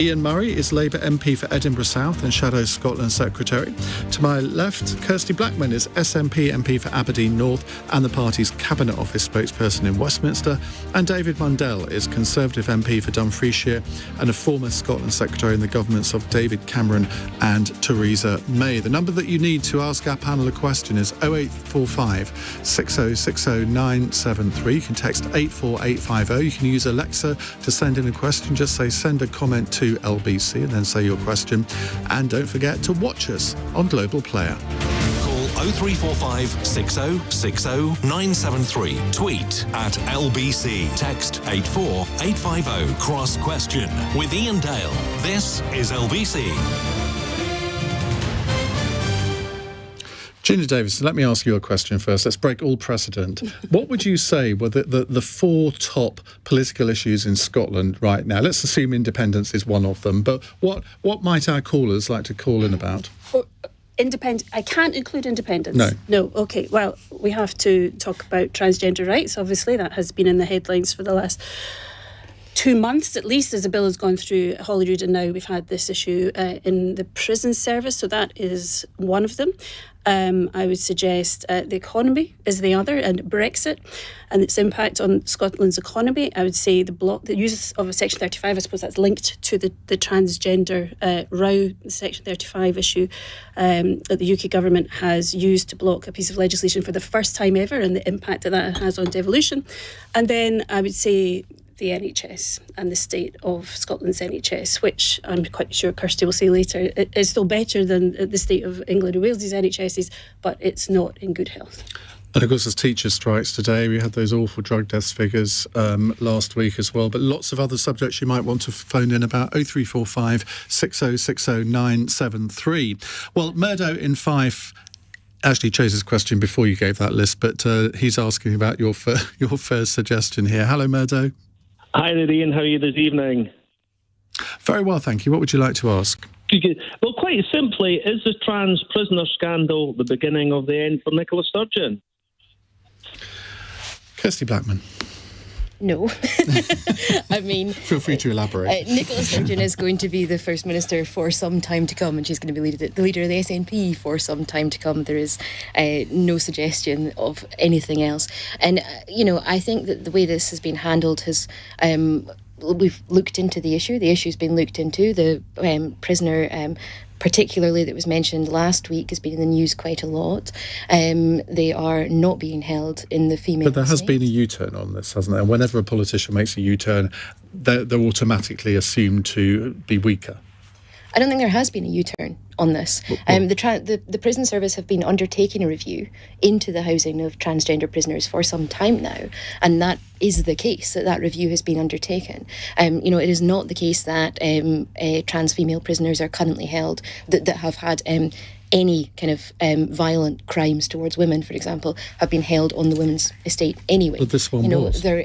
Ian Murray is Labour MP for Edinburgh South and Shadows Scotland Secretary. To my left, Kirsty Blackman is SNP MP for Aberdeen North and the party's Cabinet Office spokesperson in Westminster. And David Mundell is Conservative MP for Dumfriesshire and a former Scotland Secretary in the governments of David Cameron and Theresa May. The number that you need to ask our panel a question is 0845 6060 973. You can text 84850. You can use Alexa to send in a question. Just say send a comment to LBC and then say your question. And don't forget to watch us on Global Player. Call 0345 6060 973. Tweet at LBC. Text 84850. Cross question with Iain Dale. This is LBC. Gina Davidson, let me ask you a question first. Let's break all precedent. What would you say were the four top political issues in Scotland right now? Let's assume independence is one of them, but what might our callers like to call in about? I can't include independence. No. Okay. Well, we have to talk about transgender rights. Obviously, that has been in the headlines for the last 2 months at least, as the bill has gone through Holyrood, and now we've had this issue in the prison service. So that is one of them. I would suggest the economy is the other, and Brexit and its impact on Scotland's economy. I would say the use of Section 35, I suppose that's linked to the transgender row, the Section 35 issue that the UK government has used to block a piece of legislation for the first time ever, and the impact that has on devolution. And then I would say the NHS and the state of Scotland's NHS, which I'm quite sure Kirsty will say later, it is still better than the state of England and Wales's NHSs, but it's not in good health. And of course, there's teacher strikes today. We had those awful drug deaths figures last week as well, but lots of other subjects you might want to phone in about. 0345 6060 973. Well, Murdo in Fife actually chose his question before you gave that list, but he's asking about your first suggestion here. Hello, Murdo. Hi there, Ian. How are you this evening? Very well, thank you. What would you like to ask? Good. Well, quite simply, is the trans prisoner scandal the beginning of the end for Nicola Sturgeon? Kirsty Blackman. No. I mean... Feel free to elaborate. Nicola Sturgeon is going to be the First Minister for some time to come, and she's going to be the leader of the SNP for some time to come. There is no suggestion of anything else. And, I think that the way this has been handled has... we've looked into the issue. The issue's been looked into. The prisoner... particularly that was mentioned last week, has been in the news quite a lot. They are not being held in the female But there has state. been a U-turn on this, hasn't there? Whenever a politician makes a U-turn, they're automatically assumed to be weaker. I don't think there has been a U-turn on this. The prison service have been undertaking a review into the housing of transgender prisoners for some time now, and that is the case, that review has been undertaken. It is not the case that trans female prisoners are currently held that have had any kind of violent crimes towards women, for example, have been held on the women's estate anyway. But this one was. There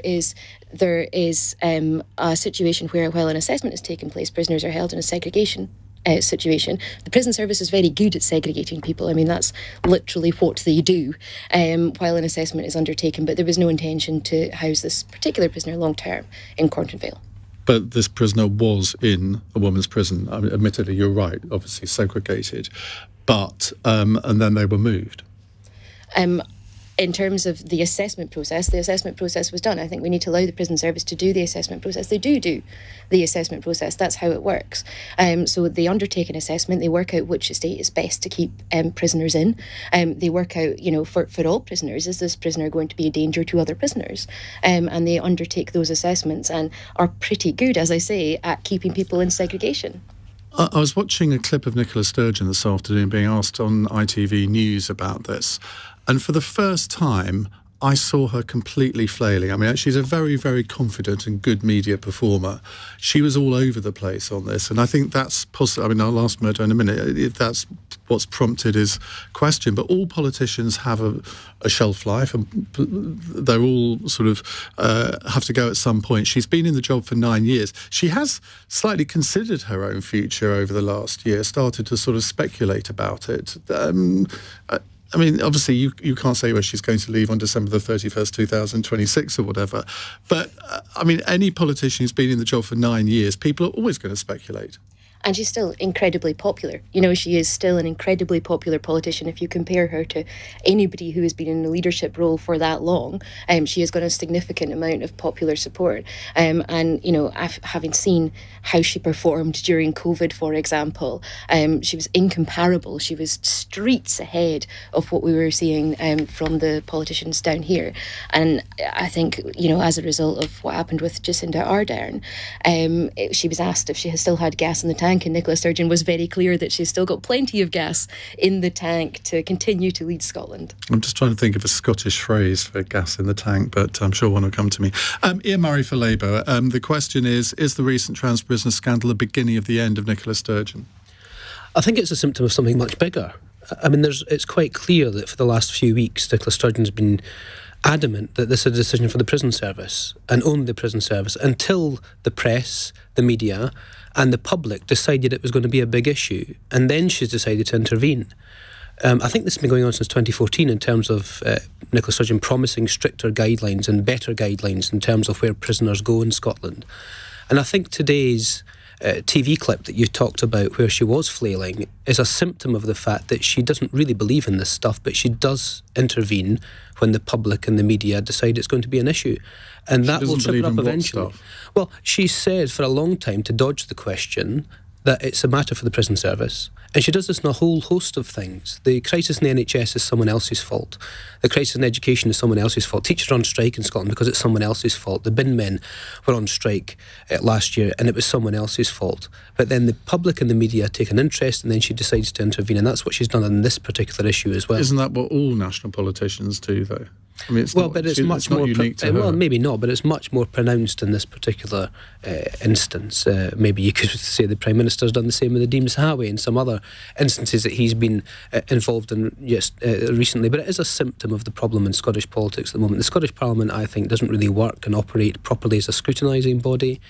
is a situation where, while an assessment has taken place, prisoners are held in a segregation situation. The prison service is very good at segregating people. I mean, that's literally what they do while an assessment is undertaken. But there was no intention to house this particular prisoner long term in Cornton Vale. But this prisoner was in a women's prison. I mean, admittedly, you're right, obviously segregated. But, and then they were moved. In terms of the assessment process was done. I think we need to allow the prison service to do the assessment process. They do the assessment process. That's how it works. So they undertake an assessment. They work out which estate is best to keep prisoners in. They work out, for all prisoners, is this prisoner going to be a danger to other prisoners? And they undertake those assessments and are pretty good, as I say, at keeping people in segregation. I was watching a clip of Nicola Sturgeon this afternoon being asked on ITV News about this. And for the first time, I saw her completely flailing. I mean, she's a very, very confident and good media performer. She was all over the place on this. And I think that's possible. I mean, I'll ask Murdo in a minute if that's what's prompted his question. But all politicians have a shelf life, and they're all sort of have to go at some point. She's been in the job for 9 years. She has slightly considered her own future over the last year, started to sort of speculate about it. I mean, obviously, you can't say where she's going to leave on December the 31st, 2026 or whatever. But, I mean, any politician who's been in the job for 9 years, people are always going to speculate. And she's still incredibly popular. You know, she is still an incredibly popular politician. If you compare her to anybody who has been in a leadership role for that long, she has got a significant amount of popular support. And, you know, having seen how she performed during COVID, for example, she was incomparable. She was streets ahead of what we were seeing from the politicians down here. And I think, you know, as a result of what happened with Jacinda Ardern, she was asked if she has still had gas in the tank, and Nicola Sturgeon was very clear that she's still got plenty of gas in the tank to continue to lead Scotland. I'm just trying to think of a Scottish phrase for gas in the tank, but I'm sure one will come to me. Iain Murray for Labour. The question is the recent trans prisoner scandal the beginning of the end of Nicola Sturgeon? I think it's a symptom of something much bigger. I mean, it's quite clear that for the last few weeks, Nicola Sturgeon's been adamant that this is a decision for the prison service and only the prison service, until the press, the media and the public decided it was going to be a big issue, and then she's decided to intervene. I think this has been going on since 2014 in terms of Nicola Sturgeon promising stricter guidelines and better guidelines in terms of where prisoners go in Scotland. And I think today's TV clip that you talked about where she was flailing is a symptom of the fact that she doesn't really believe in this stuff, but she does intervene when the public and the media decide it's going to be an issue. And that will trip her up eventually. Well, she said for a long time, to dodge the question, that it's a matter for the prison service. And she does this in a whole host of things. The crisis in the NHS is someone else's fault. The crisis in education is someone else's fault. Teachers are on strike in Scotland because it's someone else's fault. The bin men were on strike last year and it was someone else's fault. But then the public and the media take an interest, and then she decides to intervene, and that's what she's done on this particular issue as well. Isn't that what all national politicians do, though? I mean, it's much more unique to her. Well, maybe not, but it's much more pronounced in this particular instance. Maybe you could say the Prime Minister's done the same with the Deems Highway and some other instances that he's been involved in recently. But it is a symptom of the problem in Scottish politics at the moment. The Scottish Parliament, I think, doesn't really work and operate properly as a scrutinising body.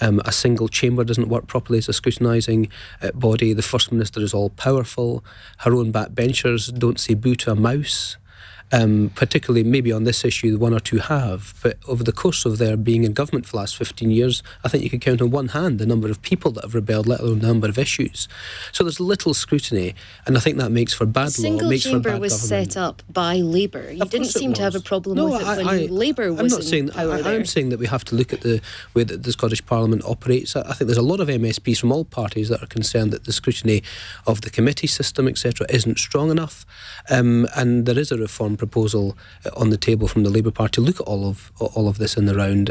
A single chamber doesn't work properly as a scrutinising body. The First Minister is all-powerful. Her own backbenchers don't say boo to a mouse. Particularly maybe on this issue, the one or two have, but over the course of their being in government for the last 15 years, I think you could count on one hand the number of people that have rebelled, let alone the number of issues. So there's little scrutiny, and I think that makes for bad law, makes for bad government. The single chamber was set up by Labour. You didn't seem to have a problem with it when Labour was in power there. I'm saying that we have to look at the way that the Scottish Parliament operates. I think there's a lot of MSPs from all parties that are concerned that the scrutiny of the committee system, etc., isn't strong enough, and there is a reform proposal on the table from the Labour Party to look at all of this in the round.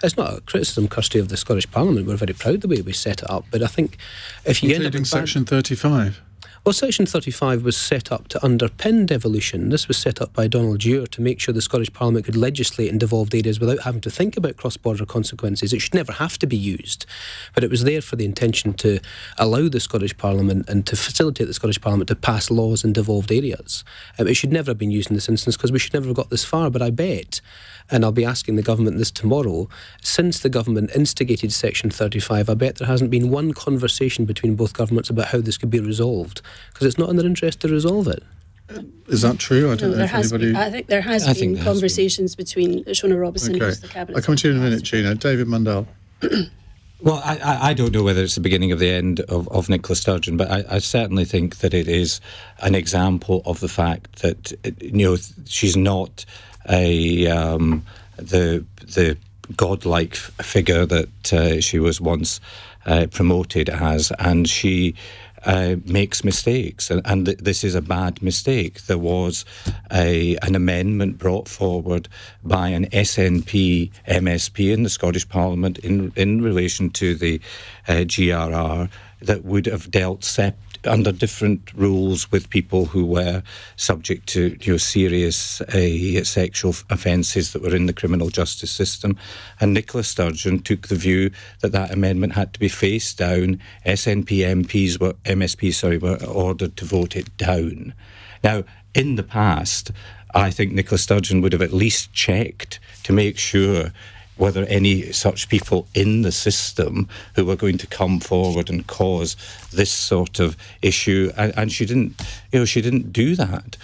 It's not a criticism, Kirsty, of the Scottish Parliament. We're very proud of the way we set it up, but I think if you end up with Section 35. Well, Section 35 was set up to underpin devolution. This was set up by Donald Dewar to make sure the Scottish Parliament could legislate in devolved areas without having to think about cross-border consequences. It should never have to be used, but it was there for the intention to allow the Scottish Parliament and to facilitate the Scottish Parliament to pass laws in devolved areas. It should never have been used in this instance because we should never have got this far, but I bet, and I'll be asking the government this tomorrow, since the government instigated Section 35, I bet there hasn't been one conversation between both governments about how this could be resolved, because it's not in their interest to resolve it. Is that true? I don't know if anybody... I think there has been conversations between Shona Robison, who's the Cabinet. I'll come to you in a minute, Gina. David Mundell. Well, I don't know whether it's the beginning of the end of Nicola Sturgeon, but I certainly think that it is an example of the fact that, she's not the godlike figure that she was once promoted as, and she makes mistakes, and this is a bad mistake. There was an amendment brought forward by an SNP MSP in the Scottish Parliament in relation to the GRR that would have dealt under different rules with people who were subject to serious sexual offences that were in the criminal justice system. And Nicola Sturgeon took the view that amendment had to be faced down. SNP MSPs were ordered to vote it down. Now, in the past, I think Nicola Sturgeon would have at least checked to make sure were there any such people in the system who were going to come forward and cause this sort of issue? And she didn't, she didn't do that.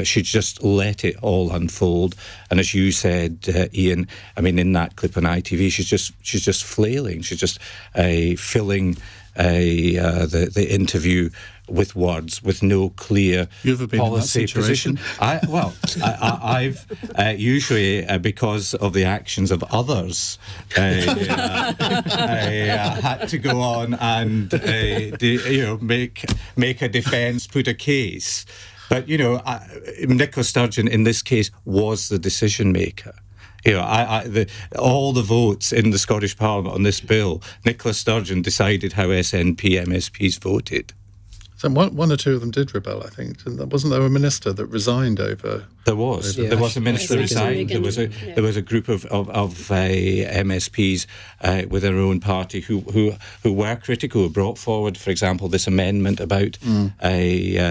She just let it all unfold. And as you said, Iain, I mean, in that clip on ITV, she's just flailing. She's just filling the interview with words, with no clear policy position. I've usually, because of the actions of others, had to go on and make a defence, put a case. But Nicola Sturgeon in this case was the decision maker. All the votes in the Scottish Parliament on this bill, Nicola Sturgeon decided how SNP MSPs voted. So one or two of them did rebel, I think. Wasn't there a minister that resigned over? There was. There was a minister that resigned. There was a group of MSPs with their own party who were critical, who brought forward, for example, this amendment about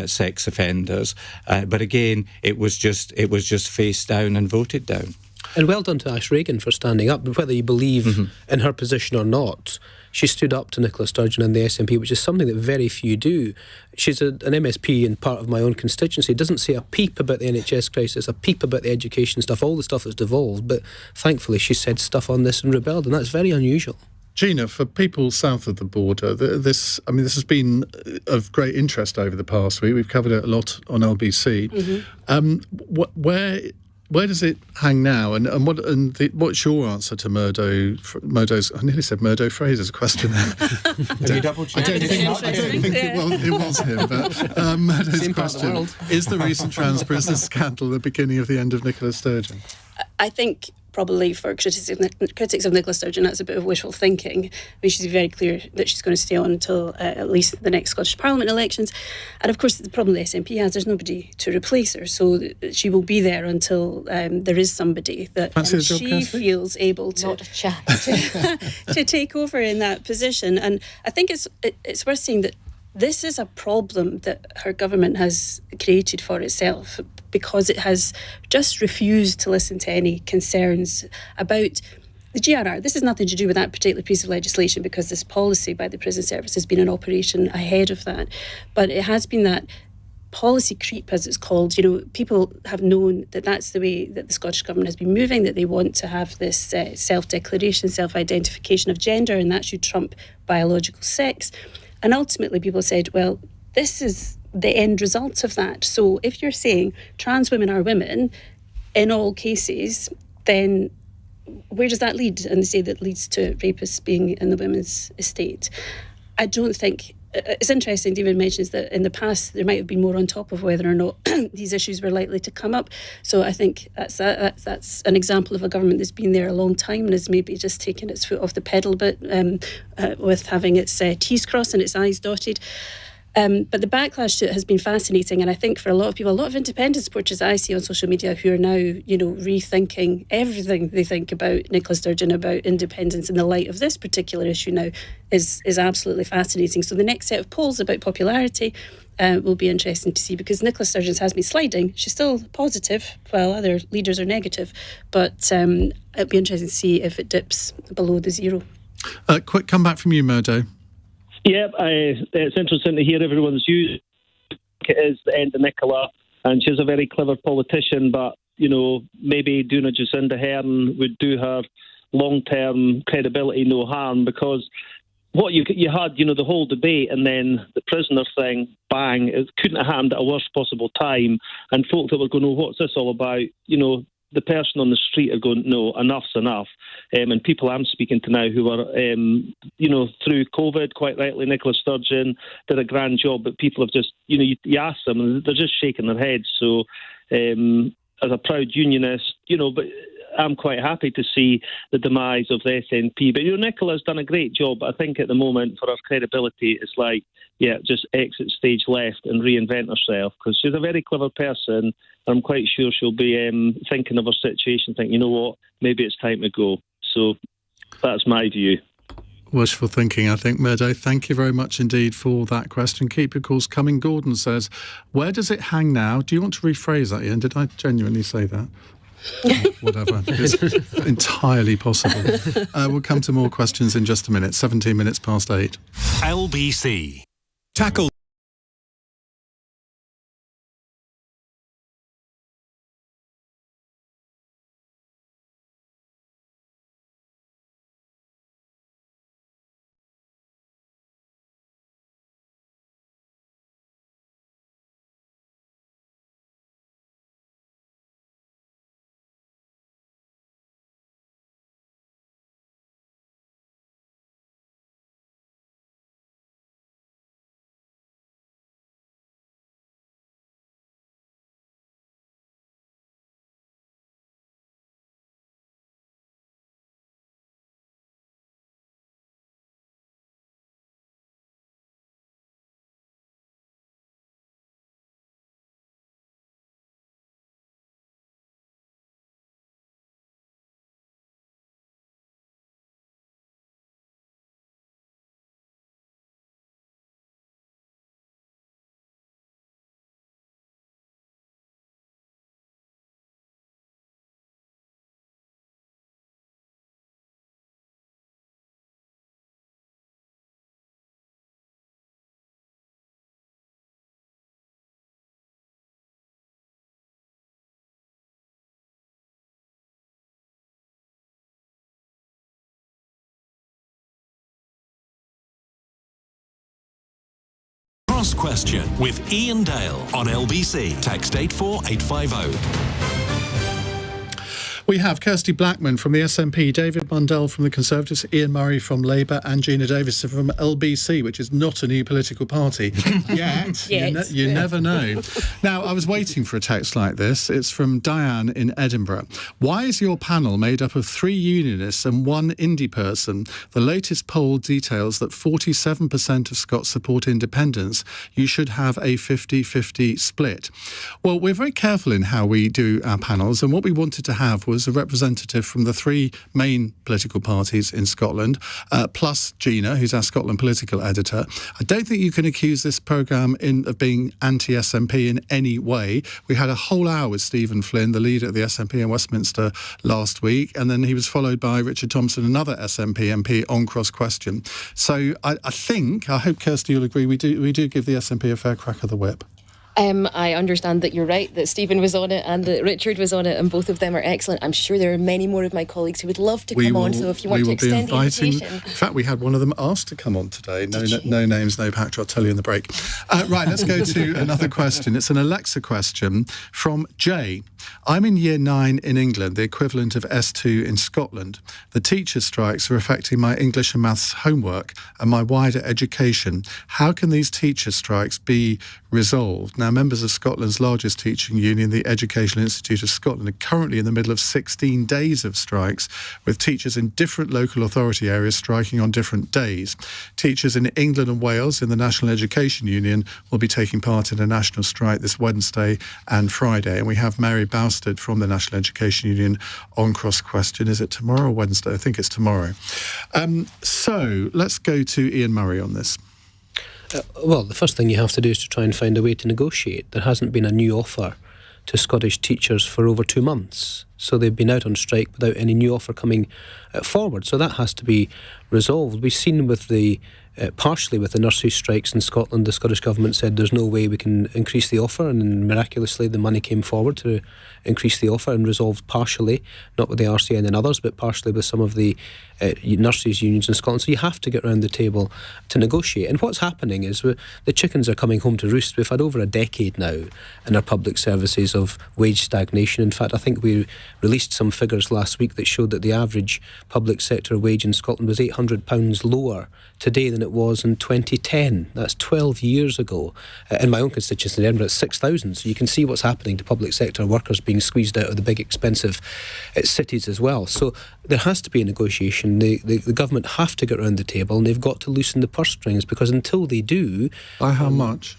sex offenders. But again, it was just faced down and voted down. And well done to Ash Regan for standing up. Whether you believe in her position or not, she stood up to Nicola Sturgeon and the SNP, which is something that very few do. She's an MSP and part of my own constituency. Doesn't say a peep about the NHS crisis, a peep about the education stuff, all the stuff that's devolved. But thankfully, she said stuff on this and rebelled, and that's very unusual. Gina, for people south of the border, this has been of great interest over the past week. We've covered it a lot on LBC. Where does it hang now? And what's your answer to Murdo's? I nearly said Murdo Fraser's question there. I don't think it was him. But Murdo's question: is the recent trans prisoner scandal the beginning of the end of Nicola Sturgeon? I think probably for critics of Nicola Sturgeon, that's a bit of wishful thinking. I mean, she's very clear that she's going to stay on until at least the next Scottish Parliament elections. And of course, the problem the SNP has, there's nobody to replace her. So she will be there until there is somebody that she feels able to take over in that position. And I think it's worth saying that this is a problem that her government has created for itself, because it has just refused to listen to any concerns about the GRR. This has nothing to do with that particular piece of legislation, because this policy by the Prison Service has been in operation ahead of that. But it has been that policy creep, as it's called. People have known that that's the way that the Scottish Government has been moving, that they want to have this self-declaration, self-identification of gender, and that should trump biological sex. And ultimately people said, well, this is the end result of that. So if you're saying trans women are women in all cases, then where does that lead? And they say that leads to rapists being in the women's estate. I don't think... It's interesting, David mentions that in the past there might have been more on top of whether or not these issues were likely to come up. So I think that's an example of a government that's been there a long time and has maybe just taken its foot off the pedal a bit with having its T's crossed and its I's dotted. But the backlash to it has been fascinating, and I think for a lot of people, a lot of independent supporters I see on social media who are now, rethinking everything they think about Nicola Sturgeon, about independence in the light of this particular issue now is absolutely fascinating. So the next set of polls about popularity will be interesting to see, because Nicola Sturgeon's has been sliding. She's still positive while other leaders are negative, but it'll be interesting to see if it dips below the zero. Quick comeback from you, Murdo. Yeah, it's interesting to hear everyone's views. It is the end of Nicola, and she's a very clever politician, but, maybe doing a Jacinda Ardern would do her long-term credibility no harm, because what you had, the whole debate, and then the prisoner thing, bang, it couldn't have happened at a worst possible time, and folk that were going, what's this all about, the person on the street are going, no, enough's enough. And people I'm speaking to now who are, through COVID, quite rightly, Nicola Sturgeon did a grand job, but people have just, you ask them and they're just shaking their heads. So as a proud unionist, but I'm quite happy to see the demise of the SNP. But, Nicola's done a great job. I think at the moment, for her credibility, it's like, just exit stage left and reinvent herself, because she's a very clever person. I'm quite sure she'll be thinking of her situation, thinking, maybe it's time to go. So that's my view. Wishful thinking, I think, Murdo. Thank you very much indeed for that question. Keep your calls coming. Gordon says, where does it hang now? Do you want to rephrase that, Iain? Did I genuinely say that? Whatever. It's entirely possible. We'll come to more questions in just a minute. 17 minutes past 8. LBC. Tackle. Cross Question with Iain Dale on LBC. Text 84850. We have Kirsty Blackman from the SNP, David Mundell from the Conservatives, Ian Murray from Labour, and Gina Davidson from LBC, which is not a new political party yet. You never know. Now, I was waiting for a text like this. It's from Diane in Edinburgh. Why is your panel made up of 3 unionists and 1 indie person? The latest poll details that 47% of Scots support independence. You should have a 50-50 split. Well, we're very careful in how we do our panels, and what we wanted to have was a representative from the 3 main political parties in Scotland, plus Gina, who's our Scotland political editor. I don't think you can accuse this programme of being anti-SNP in any way. We had a whole hour with Stephen Flynn, the leader of the SNP in Westminster last week, and then he was followed by Richard Thompson, another SNP MP, on Cross Question. So I hope Kirsty will agree, we do give the SNP a fair crack of the whip. I understand that you're right, that Stephen was on it and that Richard was on it, and both of them are excellent. I'm sure there are many more of my colleagues who would love to come on, so if you want to extend the invitation. In fact, we had one of them asked to come on today. No names, no patch, I'll tell you in the break. Right, let's go to another question. It's an Alexa question from Jay. I'm in Year 9 in England, the equivalent of S2 in Scotland. The teacher strikes are affecting my English and maths homework and my wider education. How can these teacher strikes be resolved? Now, members of Scotland's largest teaching union, the Educational Institute of Scotland, are currently in the middle of 16 days of strikes, with teachers in different local authority areas striking on different days. Teachers in England and Wales in the National Education Union will be taking part in a national strike this Wednesday and Friday. And we have Mary Bousted from the National Education Union on Cross Question. Is it tomorrow or Wednesday? I think it's tomorrow. So let's go to Ian Murray on this. Well, the first thing you have to do is to try and find a way to negotiate. There hasn't been a new offer to Scottish teachers for over 2 months. So they've been out on strike without any new offer coming forward. So that has to be resolved. We've seen with the partially with the nursery strikes in Scotland, the Scottish Government said there's no way we can increase the offer, and miraculously the money came forward to increase the offer and resolved partially, not with the RCN and others, but partially with some of the nurseries unions in Scotland. So you have to get around the table to negotiate. And what's happening is the chickens are coming home to roost. We've had over a decade now in our public services of wage stagnation. In fact, I think we released some figures last week that showed that the average public sector wage in Scotland was £800 lower today than it was in 2010. That's 12 years ago. In my own constituency in Edinburgh, it's 6,000. So you can see what's happening to public sector workers being squeezed out of the big expensive cities as well. So there has to be a negotiation. The government have to get around the table, and they've got to loosen the purse strings, because until they do... By how much?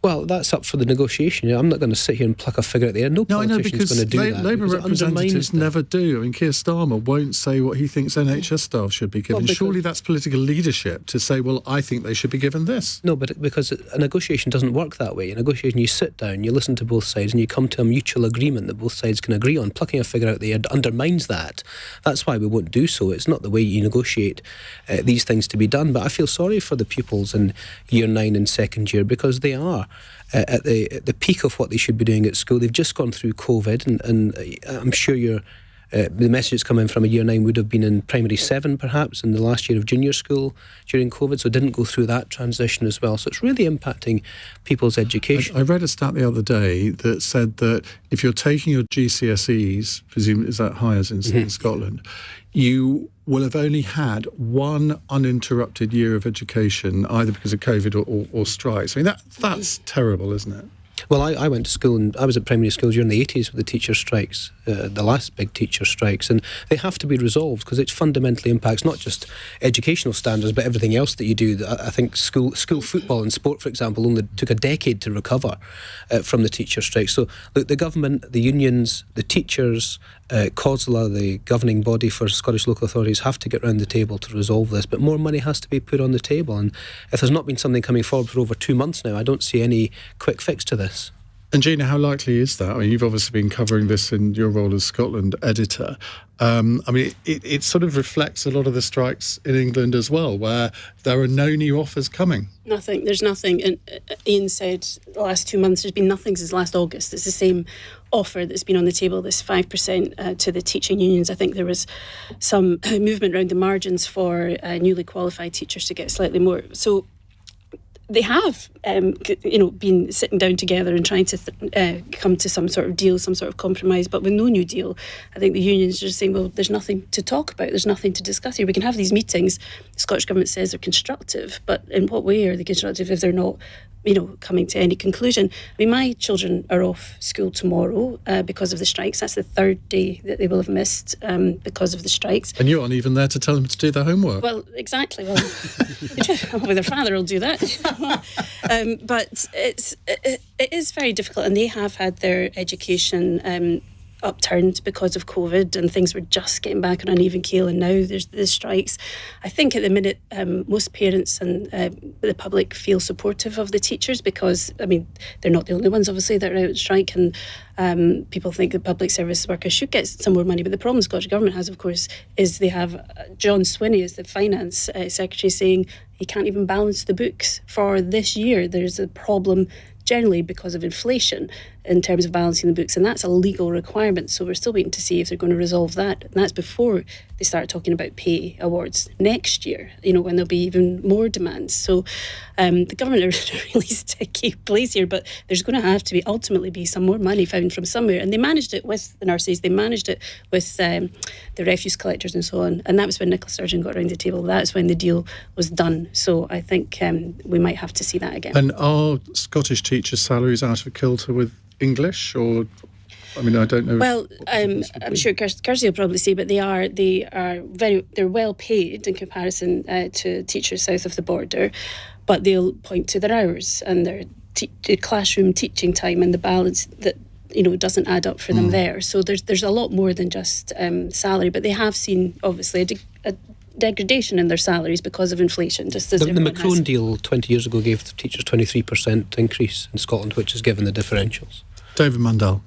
Well, that's up for the negotiation. I'm not going to sit here and pluck a figure at the end. No No, I know, politician's because going to do that. Labour because it undermines representatives them. never do. I mean, Keir Starmer won't say what he thinks NHS staff should be given. Well, Surely that's political leadership to say, well, I think they should be given this. No, but because a negotiation doesn't work that way. A negotiation, you sit down, you listen to both sides, and you come to a mutual agreement that both sides can agree on. Plucking a figure out the end undermines that. That's why we won't do so. It's not the way you negotiate these things to be done. But I feel sorry for the pupils in year 9 and second year, because they are at the peak of what they should be doing at school. They've just gone through COVID, and I'm sure the messages coming from a year 9 would have been in primary 7 perhaps in the last year of junior school during COVID, so didn't go through that transition as well. So it's really impacting people's education. I read a stat the other day that said that if you're taking your GCSEs, presumably is that Highers in Scotland, you will have only had one uninterrupted year of education, either because of COVID or strikes. I mean, that's terrible, isn't it? Well, I went to school, and I was at primary school during the 80s with the teacher strikes, the last big teacher strikes, and they have to be resolved because it fundamentally impacts not just educational standards but everything else that you do. I think school football and sport, for example, only took a decade to recover from the teacher strikes. So the government, the unions, the teachers, COSLA, the governing body for Scottish local authorities, have to get round the table to resolve this, but more money has to be put on the table, and if there's not been something coming forward for over 2 months now, I don't see any quick fix to this. And Gina, how likely is that? I mean, you've obviously been covering this in your role as Scotland editor. I mean, it sort of reflects a lot of the strikes in England as well, where there are no new offers coming. Nothing. There's nothing. And Iain said the last 2 months, there's been nothing since last August. It's the same offer that's been on the table, this 5% to the teaching unions. I think there was some movement around the margins for newly qualified teachers to get slightly more. So they have, been sitting down together and trying to come to some sort of deal, some sort of compromise, but with no new deal. I think the unions are just saying, well, there's nothing to talk about, there's nothing to discuss here. We can have these meetings, the Scottish Government says they're constructive, but in what way are they constructive if they're not, coming to any conclusion? I mean, my children are off school tomorrow because of the strikes. That's the third day that they will have missed because of the strikes. And you aren't even there to tell them to do their homework. Well, exactly. Well, their father will do that. But it is very difficult, and they have had their education upturned because of COVID, and things were just getting back on an even keel, and now there's the strikes. I think at the minute most parents and the public feel supportive of the teachers because, I mean, they're not the only ones obviously that are out on strike, and people think that public service workers should get some more money, but the problem the Scottish Government has, of course, is they have John Swinney as the Finance Secretary saying he can't even balance the books for this year. There's a problem generally because of inflation in terms of balancing the books, and that's a legal requirement, so we're still waiting to see if they're going to resolve that, and that's before they start talking about pay awards next year, when there'll be even more demands. So the government are in a really sticky place here, but there's going to have to ultimately be some more money found from somewhere, and they managed it with the nurses, they managed it with the refuse collectors and so on, and that was when Nicola Sturgeon got around the table. That's when the deal was done, so I think we might have to see that again. And are Scottish teachers' salaries out of kilter with English, or I mean, I don't know. Well, I'm sure Kirsty will probably say, but they're well paid in comparison to teachers south of the border, but they'll point to their hours and their classroom teaching time and the balance that doesn't add up for them there. So there's a lot more than just salary, but they have seen obviously a degradation in their salaries because of inflation. Just as the Macron deal 20 years ago gave the teachers 23% increase in Scotland, which has given the differentials. David Mundell.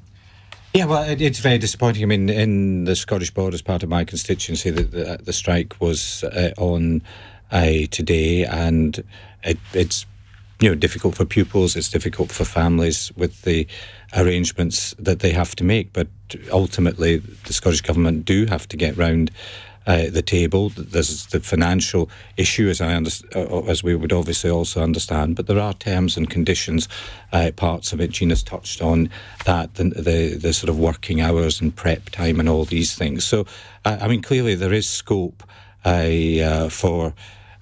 Yeah, well, it's very disappointing. I mean, in the Scottish Borders part of my constituency, the strike was on today, and it's difficult for pupils, it's difficult for families with the arrangements that they have to make. But ultimately, the Scottish Government do have to get round the table. There's the financial issue, as we would obviously also understand, but there are terms and conditions, parts of it. Gina's touched on that, the sort of working hours and prep time and all these things. So, I mean, clearly there is scope for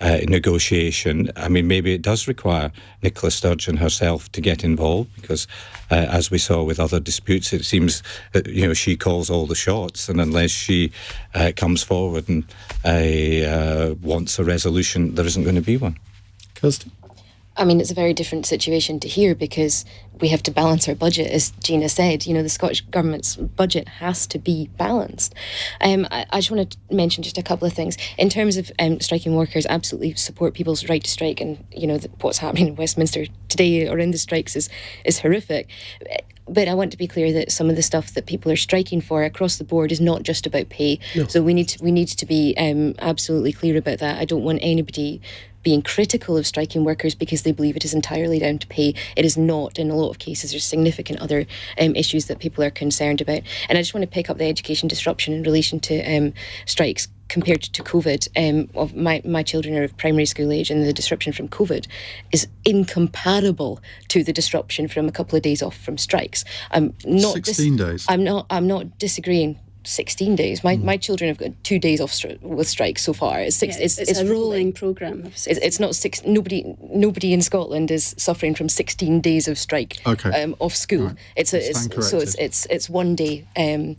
negotiation. I mean, maybe it does require Nicola Sturgeon herself to get involved, because as we saw with other disputes, it seems that she calls all the shots, and unless she comes forward and wants a resolution, there isn't going to be one. Kirsty? I mean, it's a very different situation to here because we have to balance our budget, as Gina said. You know, the Scottish Government's budget has to be balanced. I just want to mention just a couple of things. In terms of striking workers, absolutely support people's right to strike, and, you know, what's happening in Westminster today around the strikes is horrific. But I want to be clear that some of the stuff that people are striking for across the board is not just about pay. No. So we need to be absolutely clear about that. I don't want anybody being critical of striking workers because they believe it is entirely down to pay. It is not. In a lot of cases, there's significant other issues that people are concerned about. And I just want to pick up the education disruption in relation to strikes compared to COVID. Of my children are of primary school age, and the disruption from COVID is incomparable to the disruption from a couple of days off from strikes. I'm not 16 days. I'm not disagreeing. 16 days. My children have got 2 days off with strikes so far. It's a rolling programme. It's not six. Nobody in Scotland is suffering from 16 days of strike off school. Right. It's 1 day. You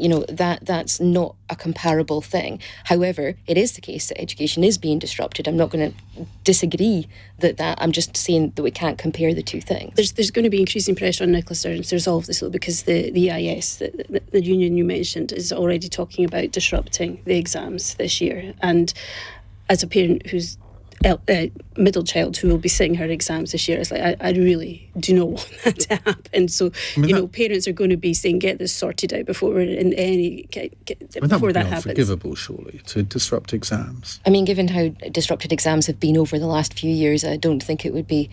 know, that's not a comparable thing. However, it is the case that education is being disrupted. I'm not going to disagree that. I'm just saying that we can't compare the two things. There's going to be increasing pressure on Nicola Sturgeon to resolve this, though, because the EIS, the union you mentioned, is already talking about disrupting the exams this year. And as a parent who's middle child who will be sitting her exams this year, it's like I really do not want that to happen. So parents are going to be saying, get this sorted out before we're in any before that happens. Unforgivable, surely, to disrupt exams. I mean, given how disrupted exams have been over the last few years, I don't think it would be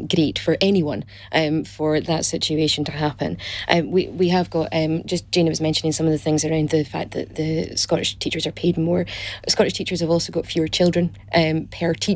great for anyone for that situation to happen. We have got just Gina was mentioning some of the things around the fact that the Scottish teachers are paid more. Scottish teachers have also got fewer children per teacher.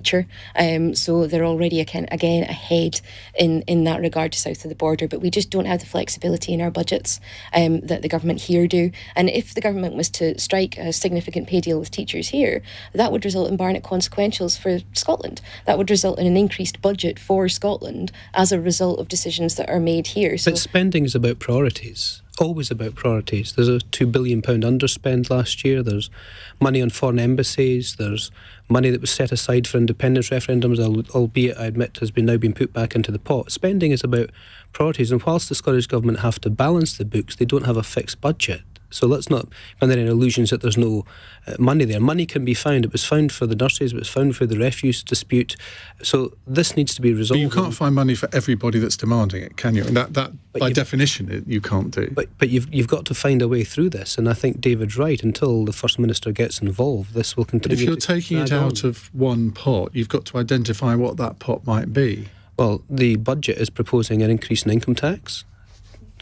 So they're already again ahead in that regard to south of the border, but we just don't have the flexibility in our budgets that the government here do. And if the government was to strike a significant pay deal with teachers here, that would result in Barnett consequentials for Scotland. That would result in an increased budget for Scotland as a result of decisions that are made here. But spending is about priorities. Always about priorities. There's a £2 billion underspend last year. There's money on foreign embassies. There's money that was set aside for independence referendums, albeit I admit has now been put back into the pot. Spending is about priorities, and whilst the Scottish Government have to balance the books, they don't have a fixed budget. So let's not find any illusions that there's no money there. Money can be found. It was found for the nurses. It was found for the refuse dispute. So this needs to be resolved. But you can't find money for everybody that's demanding it, can you? And that by definition, you can't do. But you've got to find a way through this. And I think David's right. Until the First Minister gets involved, this will continue. But if you're taking it out of one pot, you've got to identify what that pot might be. Well, the budget is proposing an increase in income tax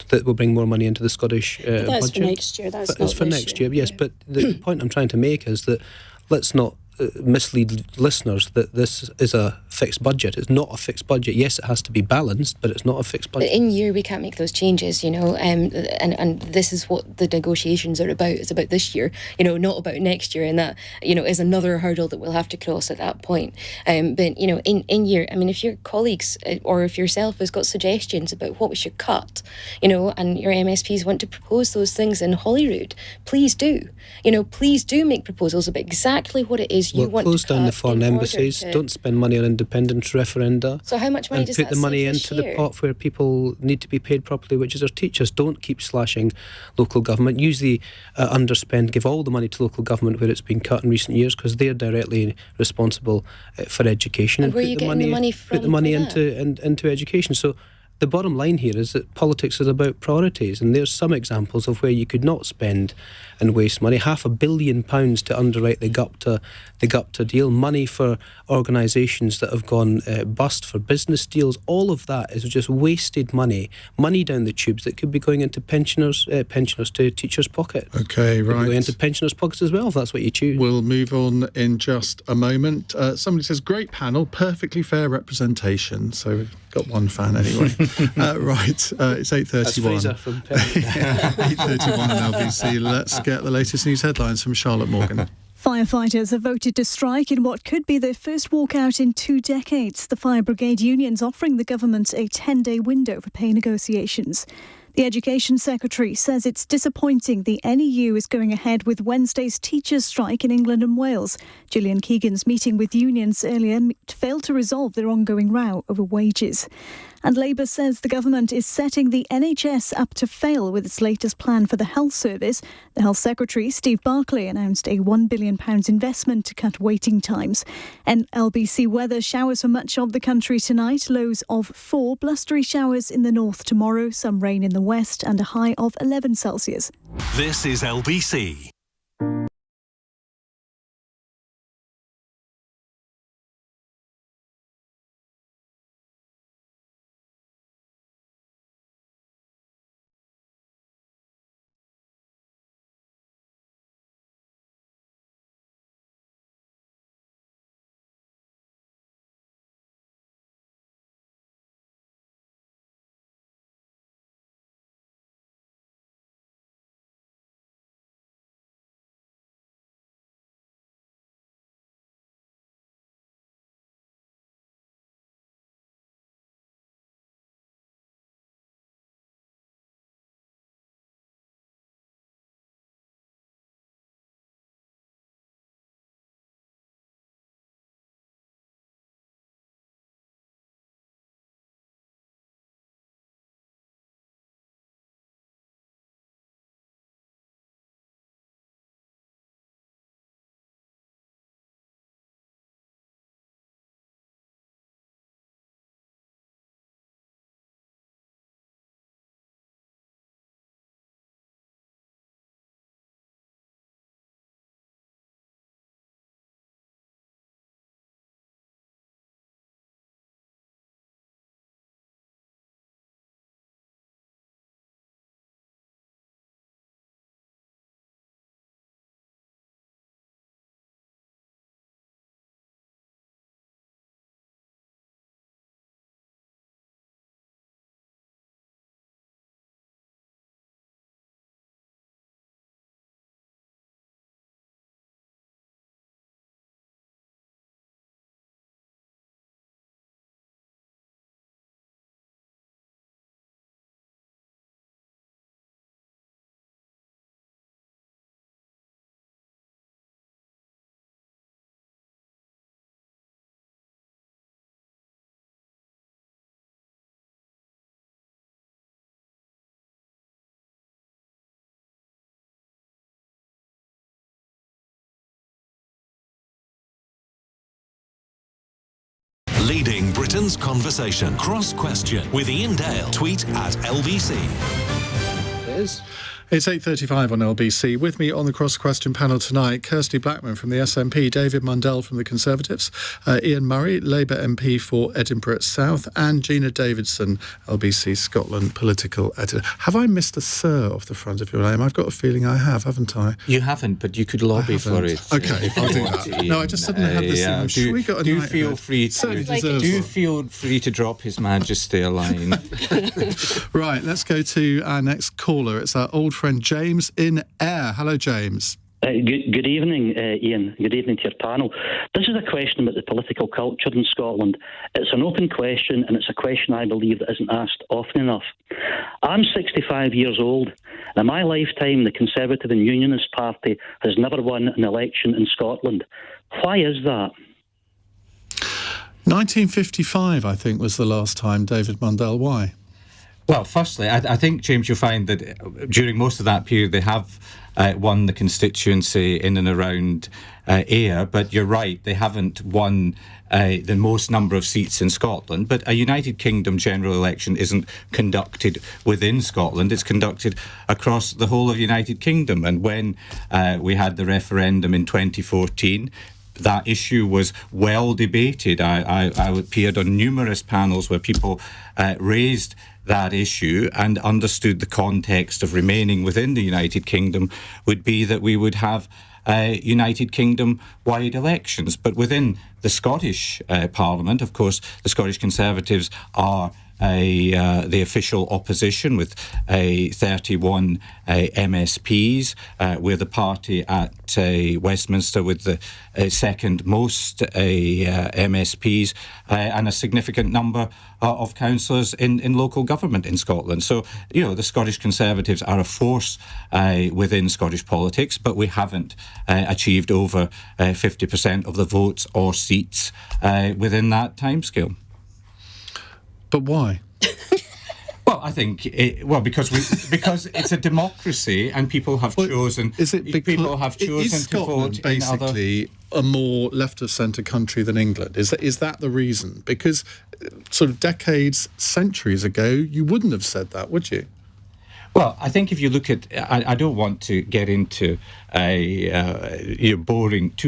that will bring more money into the Scottish budget. That's for next year. That's for next year. Yes, but the point I'm trying to make is that let's not mislead listeners that this is a fixed budget. It's not a fixed budget. Yes, it has to be balanced, but it's not a fixed budget. In year, we can't make those changes, you know, and this is what the negotiations are about. It's about this year, you know, not about next year, and that, you know, is another hurdle that we'll have to cross at that point. But, you know, in year, I mean, if your colleagues or if yourself has got suggestions about what we should cut, you know, and your MSPs want to propose those things in Holyrood, please do. You know, please do make proposals about exactly what it is you want to cut. Close down the foreign embassies. Don't spend money on independence referenda. So how much money does that save? And put the money into the pot where people need to be paid properly, which is our teachers. Don't keep slashing local government. Use the underspend. Give all the money to local government where it's been cut in recent years, because they're directly responsible for education. And where are you getting the money from? Put the money into education. So the bottom line here is that politics is about priorities, and there's some examples of where you could not spend and waste money. £500 million to underwrite the Gupta deal, money for organisations that have gone bust, for business deals. All of that is just wasted money down the tubes that could be going into pensioners to teachers' pockets. Okay, right. Going into pensioners' pockets as well, if that's what you choose. We'll move on in just a moment. Somebody says, great panel, perfectly fair representation. So we've got one fan anyway. Right, it's 8:31. That's Fraser from 8:31 on LBC. Let's get the latest news headlines from Charlotte Morgan. Firefighters have voted to strike in what could be their first walkout in 2 decades. The fire brigade union's offering the government a 10-day window for pay negotiations. The Education Secretary says it's disappointing the NEU is going ahead with Wednesday's teachers' strike in England and Wales. Gillian Keegan's meeting with unions earlier failed to resolve their ongoing row over wages. And Labour says the government is setting the NHS up to fail with its latest plan for the health service. The Health Secretary, Steve Barclay, announced a £1 billion investment to cut waiting times. And LBC weather: showers for much of the country tonight, lows of 4, blustery showers in the north tomorrow, some rain in the west and a high of 11 Celsius. This is LBC. Leading Britain's conversation. Cross Question with Iain Dale. Tweet at LBC. It is. It's 8:35 on LBC. With me on the Cross Question panel tonight, Kirsty Blackman from the SNP, David Mundell from the Conservatives, Ian Murray, Labour MP for Edinburgh South, and Gina Davidson, LBC Scotland political editor. Have I missed a Sir off the front of your name? I've got a feeling I have, haven't I? You haven't, but you could lobby for it. Okay, I'll do that. No, I just suddenly had this thing. I'm sure we got a do night feel ahead. free to feel free to drop His Majesty a line. Right, let's go to our next caller. It's our old friend James in Ayr. Hello, James. Good evening, Ian. Good evening to your panel. This is a question about the political culture in Scotland. It's an open question, and it's a question I believe that isn't asked often enough. I'm 65 years old, and in my lifetime, the Conservative and Unionist Party has never won an election in Scotland. Why is that? 1955, I think, was the last time. David Mundell. Why? Well, firstly, I think, James, you'll find that during most of that period they have won the constituency in and around Ayr, but you're right, they haven't won the most number of seats in Scotland. But a United Kingdom general election isn't conducted within Scotland, it's conducted across the whole of the United Kingdom. And when we had the referendum in 2014, that issue was well debated. I appeared on numerous panels where people raised that issue and understood the context of remaining within the United Kingdom would be that we would have United Kingdom-wide elections. But within the Scottish Parliament, of course, the Scottish Conservatives are the official opposition with 31 MSPs. We're the party at Westminster with the second most MSPs and a significant number of councillors in local government in Scotland. So, the Scottish Conservatives are a force within Scottish politics, but we haven't achieved over 50% of the votes or seats within that timescale. But why? Well, I think because it's a democracy and people have chosen. Is it because people have chosen to vote basically a more left of centre country than England? Is that the reason? Because sort of decades, centuries ago, you wouldn't have said that, would you? Well, I think if you look at, I don't want to get into too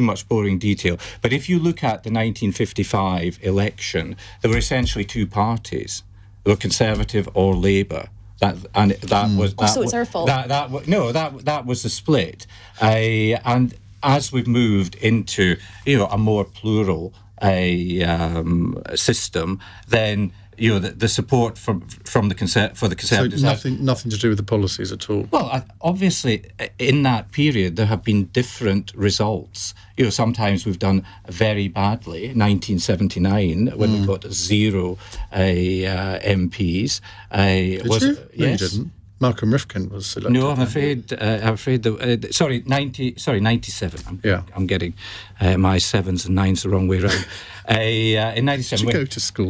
much boring detail, but if you look at the 1955 election, there were essentially two parties. There were Conservative or Labour. That it's our fault. That was the split. And as we've moved into a more plural system, then the support for the Conservatives. So nothing to do with the policies at all. Well, obviously, in that period, there have been different results. Sometimes we've done very badly. 1979, when we got 0 MPs. Did you? No, Yes. you didn't. Malcolm Rifkin was elected. No, I'm afraid. 97. I'm getting my sevens and nines the wrong way around. In 97, did you go to school?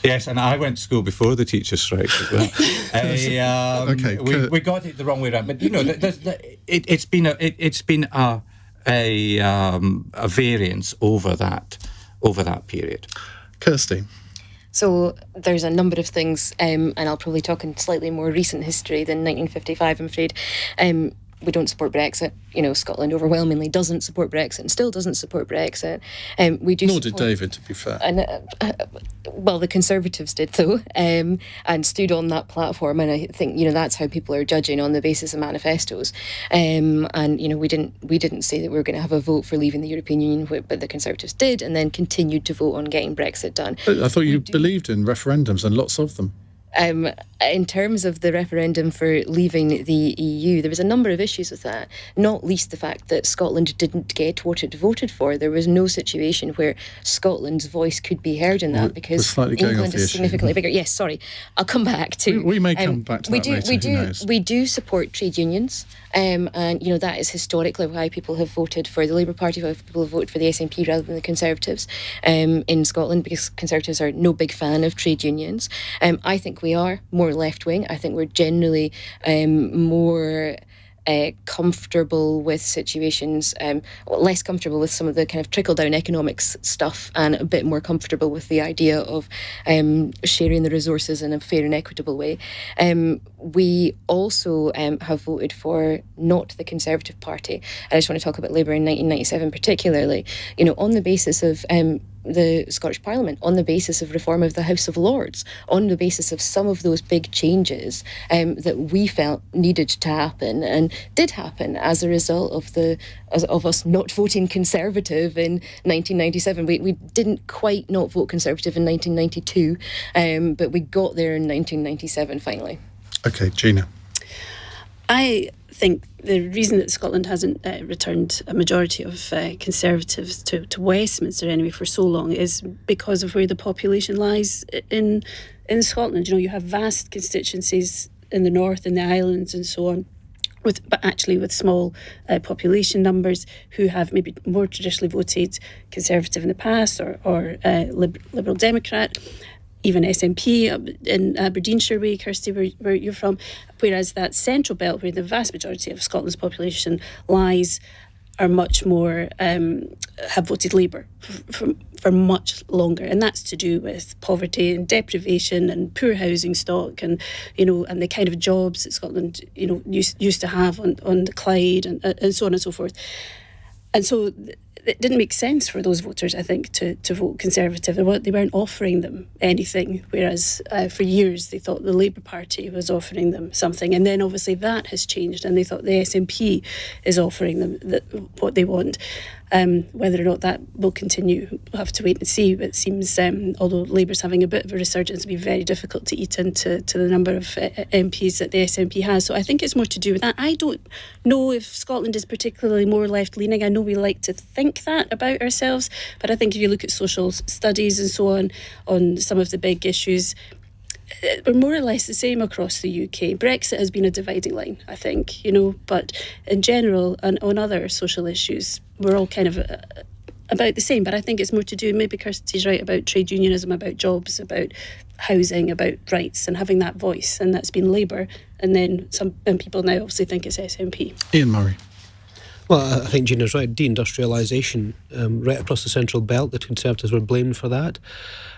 Yes, and I went to school before the teachers' strike as well. We got it the wrong way around, but it's been a variance over that period. Kirsty. So there's a number of things, and I'll probably talk in slightly more recent history than 1955, I'm afraid. We don't support Brexit. Scotland overwhelmingly doesn't support Brexit and still doesn't support Brexit. We do. Nor did David, to be fair. And, well, the Conservatives did, though, and stood on that platform. And I think that's how people are judging on the basis of manifestos. And we didn't say that we were going to have a vote for leaving the European Union, but the Conservatives did, and then continued to vote on getting Brexit done. But I thought you believed in referendums, and lots of them. In terms of the referendum for leaving the EU, there was a number of issues with that, not least the fact that Scotland didn't get what it voted for. There was no situation where Scotland's voice could be heard in that because England is significantly bigger. Yes, sorry, I'll come back to... We may come back to that later, who knows? We do support trade unions, and that is historically why people have voted for the Labour Party, why people have voted for the SNP rather than the Conservatives in Scotland, because Conservatives are no big fan of trade unions. I think we are more left-wing. I think we're generally more comfortable with situations, less comfortable with some of the kind of trickle-down economics stuff, and a bit more comfortable with the idea of sharing the resources in a fair and equitable way. We also have voted for not the Conservative Party. I just want to talk about Labour in 1997 particularly, on the basis of the Scottish Parliament, on the basis of reform of the House of Lords, on the basis of some of those big changes that we felt needed to happen and did happen as a result of us not voting Conservative in 1997. We didn't quite not vote Conservative in 1992, but we got there in 1997 finally. Okay, Gina. I think the reason that Scotland hasn't returned a majority of Conservatives to Westminster anyway for so long is because of where the population lies in Scotland. You have vast constituencies in the north, in the islands and so on, but actually with small population numbers who have maybe more traditionally voted Conservative in the past or Liberal Democrat. Even SNP in Aberdeenshire way, Kirsty, where you're from, whereas that central belt where the vast majority of Scotland's population lies are much more, have voted Labour for much longer. And that's to do with poverty and deprivation and poor housing stock and the kind of jobs that Scotland, used to have on the Clyde and so on and so forth. And so it didn't make sense for those voters, I think, to vote Conservative. They weren't offering them anything, whereas for years they thought the Labour Party was offering them something. And then obviously that has changed and they thought the SNP is offering them what they want. Whether or not that will continue, we'll have to wait and see. But it seems, although Labour's having a bit of a resurgence, it'll be very difficult to eat into the number of MPs that the SNP has. So I think it's more to do with that. I don't know if Scotland is particularly more left-leaning. I know we like to think that about ourselves, but I think if you look at social studies and so on some of the big issues, we're more or less the same across the UK. Brexit has been a dividing line, I think, but in general, and on other social issues, we're all kind of about the same. But I think it's more to do, maybe Kirsty's right, about trade unionism, about jobs, about housing, about rights, and having that voice. And that's been Labour. And then some people now obviously think it's SNP. Ian Murray. Well, I think Gina's right. Deindustrialisation right across the central belt, the Conservatives were blamed for that.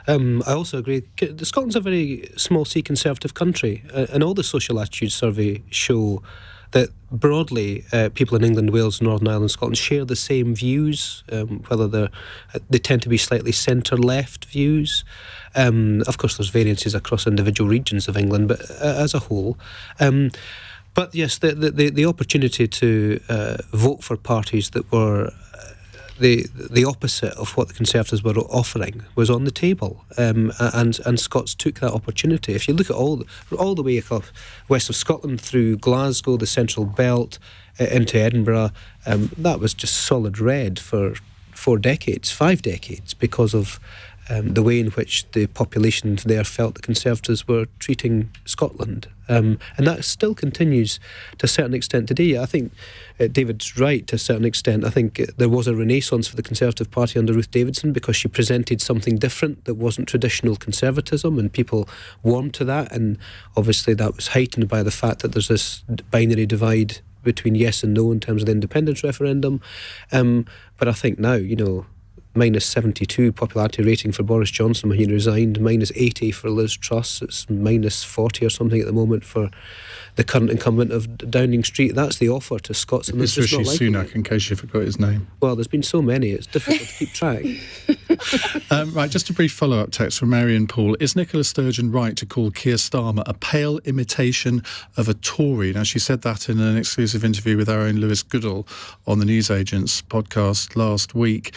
I also agree, Scotland's a very small C Conservative country, and all the social attitude surveys show that broadly people in England, Wales, Northern Ireland, Scotland share the same views, whether they tend to be slightly centre-left views. Of course, there's variances across individual regions of England, but as a whole... But yes, the opportunity to vote for parties that were the opposite of what the Conservatives were offering was on the table, and Scots took that opportunity. If you look at all the way across west of Scotland through Glasgow, the Central Belt, into Edinburgh, that was just solid red for 5 decades, because of the way in which the population there felt the Conservatives were treating Scotland. And that still continues to a certain extent today. I think David's right to a certain extent. I think there was a renaissance for the Conservative Party under Ruth Davidson because she presented something different that wasn't traditional conservatism, and people warmed to that. And obviously that was heightened by the fact that there's this binary divide between yes and no in terms of the independence referendum. But I think now, minus 72 popularity rating for Boris Johnson when he resigned, minus 80 for Liz Truss, it's minus 40 or something at the moment for the current incumbent of Downing Street. That's the offer to Scots. And it's Rishi Sunak, in case you forgot his name. Well, there's been so many, it's difficult to keep track. Right, just a brief follow-up text from Marion Paul. Is Nicola Sturgeon right to call Keir Starmer a pale imitation of a Tory? Now, she said that in an exclusive interview with our own Lewis Goodall on the Newsagents podcast last week.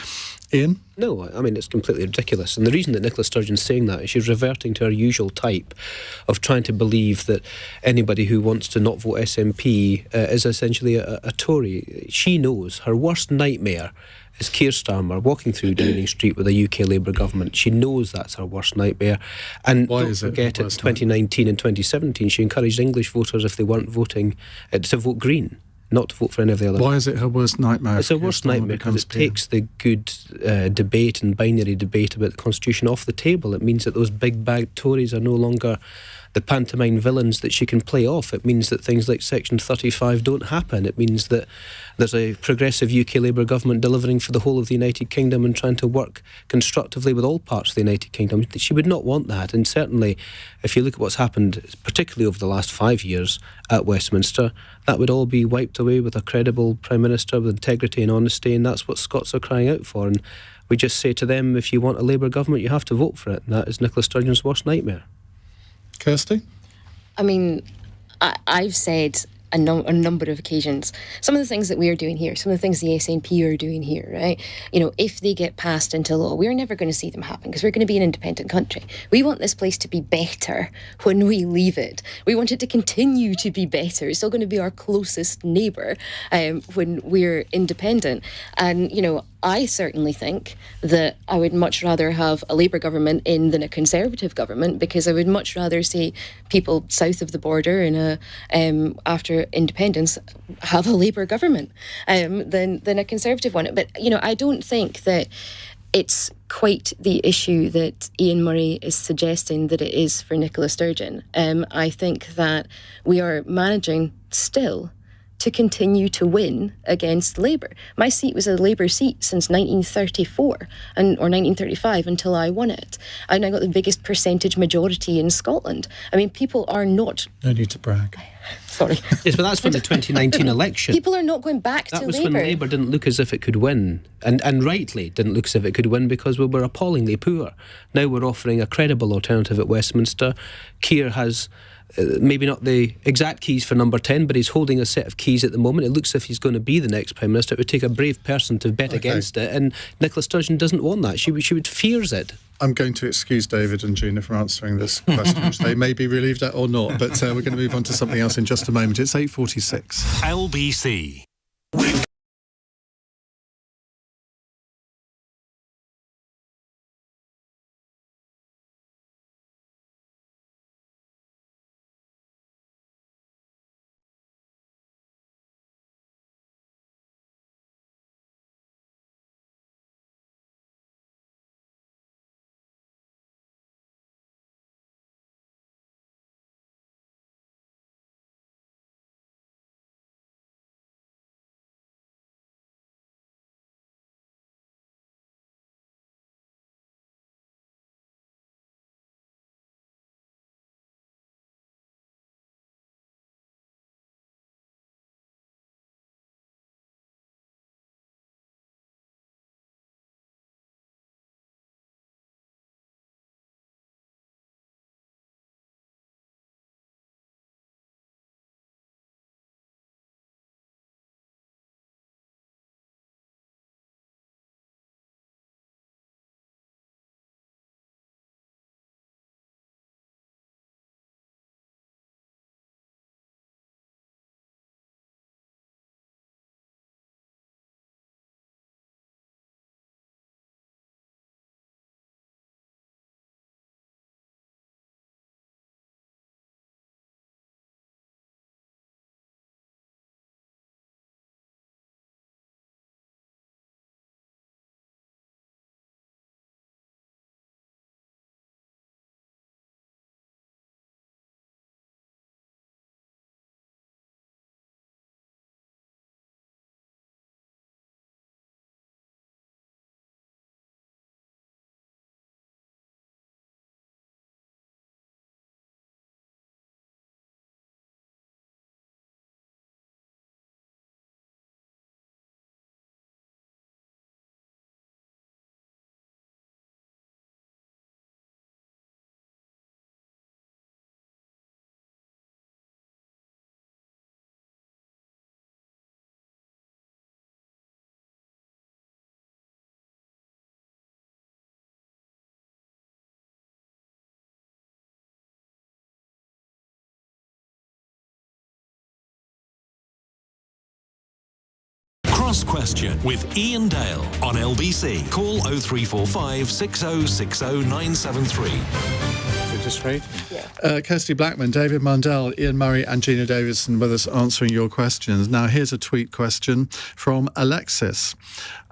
Ian? No, I mean, it's completely ridiculous. And the reason that Nicola Sturgeon's saying that is she's reverting to her usual type of trying to believe that anybody who wants to not vote SNP is essentially a Tory. She knows her worst nightmare is Keir Starmer walking through Downing Street with a UK Labour government. She knows that's her worst nightmare. And don't forget, in 2019 and 2017, she encouraged English voters, if they weren't voting, to vote Green, not to vote for any of the other. Why is it her worst nightmare? It's her worst nightmare because it takes the good debate and binary debate about the Constitution off the table. It means that those big bag Tories are no longer the pantomime villains that she can play off. It means that things like Section 35 don't happen. It means that there's a progressive UK Labour government delivering for the whole of the United Kingdom and trying to work constructively with all parts of the United Kingdom. She would not want that. And certainly, if you look at what's happened, particularly over the last 5 years at Westminster, that would all be wiped away with a credible Prime Minister with integrity and honesty, and that's what Scots are crying out for. And we just say to them, if you want a Labour government, you have to vote for it. And that is Nicola Sturgeon's worst nightmare. Kirsty? I mean, I've said on a number of occasions, some of the things that we are doing here, some of the things the SNP are doing here, right? If they get passed into law, we're never going to see them happen because we're going to be an independent country. We want this place to be better when we leave it. We want it to continue to be better. It's still going to be our closest neighbour when we're independent. And, I certainly think that I would much rather have a Labour government in than a Conservative government, because I would much rather see people south of the border after independence have a Labour government than a Conservative one. But, I don't think that it's quite the issue that Ian Murray is suggesting that it is for Nicola Sturgeon. I think that we are managing still to continue to win against Labour. My seat was a Labour seat since 1934 or 1935 until I won it. And I got the biggest percentage majority in Scotland. I mean, people are not... No need to brag. Sorry. Yes, but that's from the 2019 election. People are not going back That to was Labour. when Labour didn't look as if it could win, and rightly didn't look as if it could win, because we were appallingly poor. Now we're offering a credible alternative at Westminster. Keir has maybe not the exact keys for number 10, but he's holding a set of keys at the moment. It looks as if he's going to be the next Prime Minister. It would take a brave person to bet against it, and Nicola Sturgeon doesn't want that. She would fears it. I'm going to excuse David and Gina for answering this question, which they may be relieved at or not, but we're going to move on to something else in just a moment. It's 8:46. LBC. Cross Question with Iain Dale on LBC. Call 0345 6060 973. Just right. Kirsty Blackman, David Mundell, Ian Murray and Gina Davidson with us answering your questions. Now here's a tweet question from Alexis,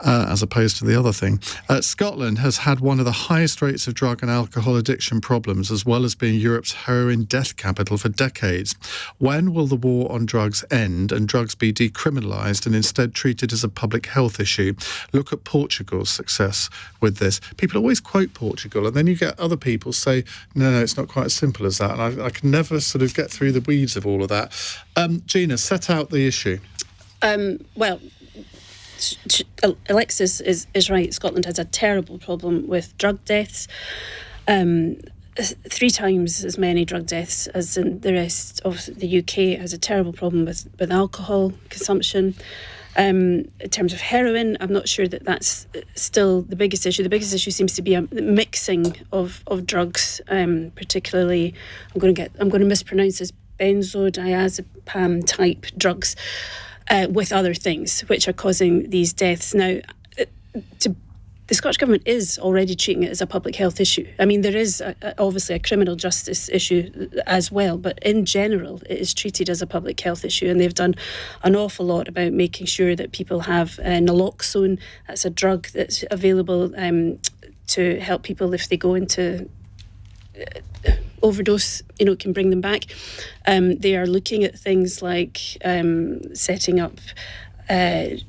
as opposed to the other thing. Scotland has had one of the highest rates of drug and alcohol addiction problems, as well as being Europe's heroin death capital for decades. When will the war on drugs end and drugs be decriminalised and instead treated as a public health issue? Look at Portugal's success with this. People always quote Portugal, and then you get other people say, no, it's not quite as simple as that. And I can never sort of get through the weeds of all of that. Gina, set out the issue. Well, Alexis is right. Scotland has a terrible problem with drug deaths. 3 times as many drug deaths as in the rest of the UK. It has a terrible problem with alcohol consumption. In terms of heroin, I'm not sure that that's still the biggest issue. The biggest issue seems to be a mixing of drugs, particularly I'm going to mispronounce this, benzodiazepam type drugs with other things which are causing these deaths. Now, the Scottish Government is already treating it as a public health issue. I mean, there is obviously a criminal justice issue as well, but in general, it is treated as a public health issue, and they've done an awful lot about making sure that people have naloxone. That's a drug that's available to help people if they go into overdose, can bring them back. They are looking at things like setting up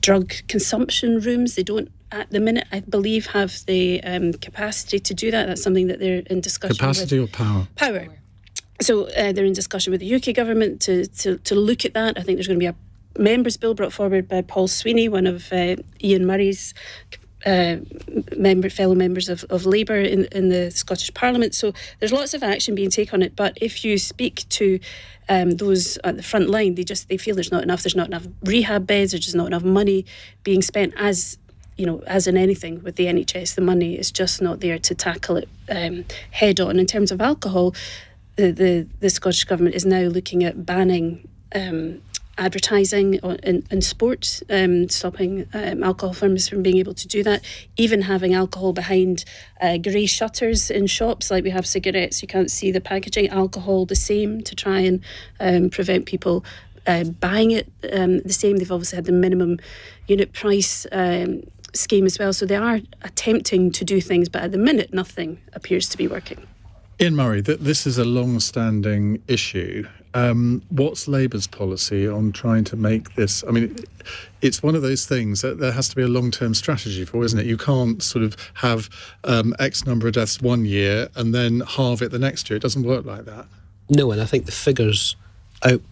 drug consumption rooms. They don't, at the minute, I believe, have the capacity to do that. That's something that they're in discussion Capacity with. or power? Power. So they're in discussion with the UK government to look at that. I think there's going to be a members' bill brought forward by Paul Sweeney, one of Ian Murray's fellow members of Labour in the Scottish Parliament. So there's lots of action being taken on it. But if you speak to those at the front line, they feel there's not enough rehab beds, there's just not enough money being spent, as in anything with the NHS. The money is just not there to tackle it head on. In terms of alcohol, the Scottish Government is now looking at banning advertising in sport, stopping alcohol firms from being able to do that, even having alcohol behind grey shutters in shops like we have cigarettes. You can't see the packaging. Alcohol the same, to try and prevent people buying it the same. They've obviously had the minimum unit price scheme as well. So they are attempting to do things, but at the minute nothing appears to be working. Ian Murray, this is a long-standing issue. What's Labour's policy on trying to make this? I mean, it's one of those things that there has to be a long-term strategy for, isn't it? You can't sort of have X number of deaths one year and then halve it the next year. It doesn't work like that. No, and I think the figures out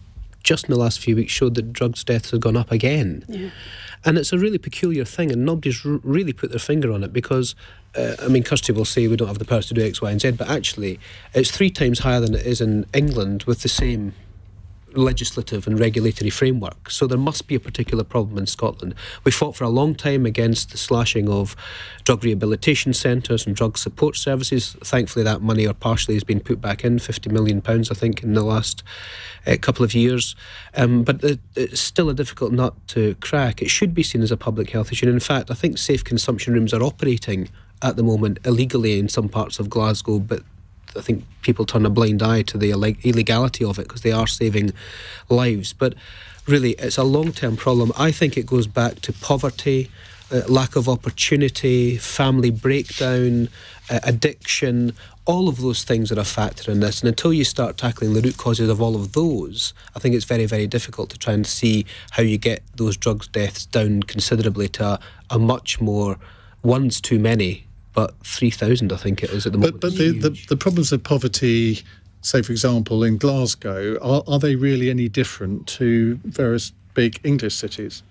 just in the last few weeks showed that drugs deaths have gone up again. Yeah. And it's a really peculiar thing, and nobody's really put their finger on it because, Kirsty will say we don't have the power to do X, Y and Z, but actually it's 3 times higher than it is in England with the same legislative and regulatory framework. So there must be a particular problem in Scotland. We fought for a long time against the slashing of drug rehabilitation centres and drug support services. Thankfully that money, or partially, has been put back in, £50 million I think in the last couple of years, but it's still a difficult nut to crack. It should be seen as a public health issue, and in fact I think safe consumption rooms are operating at the moment illegally in some parts of Glasgow, but I think people turn a blind eye to the illegality of it because they are saving lives. But really, it's a long-term problem. I think it goes back to poverty, lack of opportunity, family breakdown, addiction. All of those things are a factor in this. And until you start tackling the root causes of all of those, I think it's very, very difficult to try and see how you get those drugs deaths down considerably to a much more one's too many. But 3,000, I think it is at the moment. But the problems of poverty, say, for example, in Glasgow, are they really any different to various big English cities?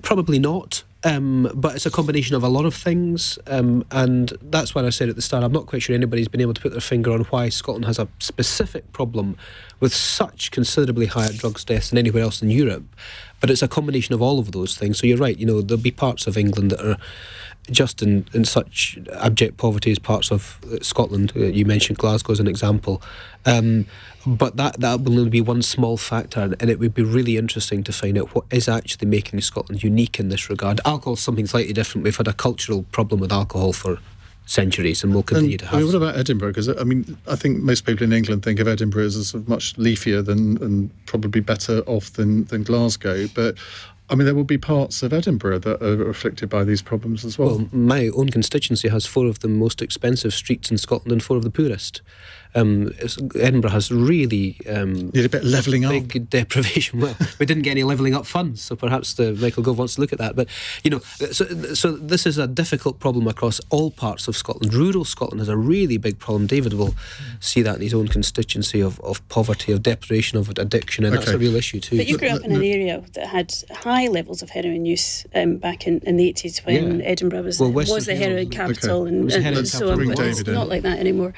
Probably not. But it's a combination of a lot of things, and that's why I said at the start, I'm not quite sure anybody's been able to put their finger on why Scotland has a specific problem with such considerably higher drugs deaths than anywhere else in Europe. But it's a combination of all of those things. So you're right, there'll be parts of England that are just in such abject poverty as parts of Scotland. You mentioned Glasgow as an example. But that will only be one small factor, and it would be really interesting to find out what is actually making Scotland unique in this regard. Alcohol is something slightly different. We've had a cultural problem with alcohol for centuries and will continue to have. What about Edinburgh? Because I think most people in England think of Edinburgh as sort of much leafier and probably better off than Glasgow, but there will be parts of Edinburgh that are afflicted by these problems as well. Well, my own constituency has 4 of the most expensive streets in Scotland and 4 of the poorest. Edinburgh has really need a bit of levelling up. Big deprivation. Well, we didn't get any levelling up funds, so perhaps Michael Gove wants to look at that. But so this is a difficult problem across all parts of Scotland. Rural Scotland has a really big problem. David will see that in his own constituency of poverty, of deprivation, of addiction, and that's a real issue too. But you grew up in an area that had high levels of heroin use back in the 80s when Edinburgh was the heroin capital, and so on. It's not like that anymore.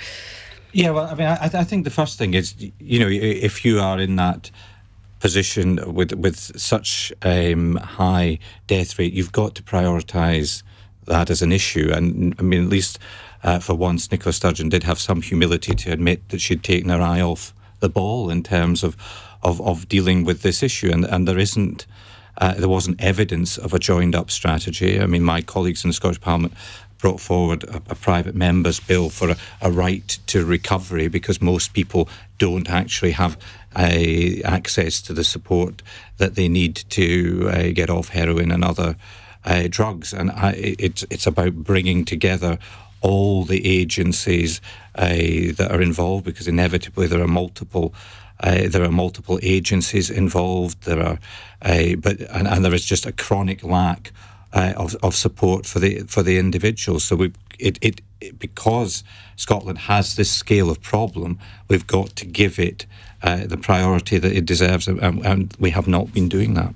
Yeah, well, I think the first thing is, if you are in that position with such high death rate, you've got to prioritise that as an issue. And at least for once, Nicola Sturgeon did have some humility to admit that she'd taken her eye off the ball in terms of dealing with this issue, and there wasn't evidence of a joined-up strategy. My colleagues in the Scottish Parliament brought forward a private member's bill for a right to recovery because most people don't actually have access to the support that they need to get off heroin and other drugs. And it's about bringing together all the agencies that are involved, because inevitably there are multiple agencies involved. There is just a chronic lack of support for the individuals. So because Scotland has this scale of problem, we've got to give it the priority that it deserves, and we have not been doing that.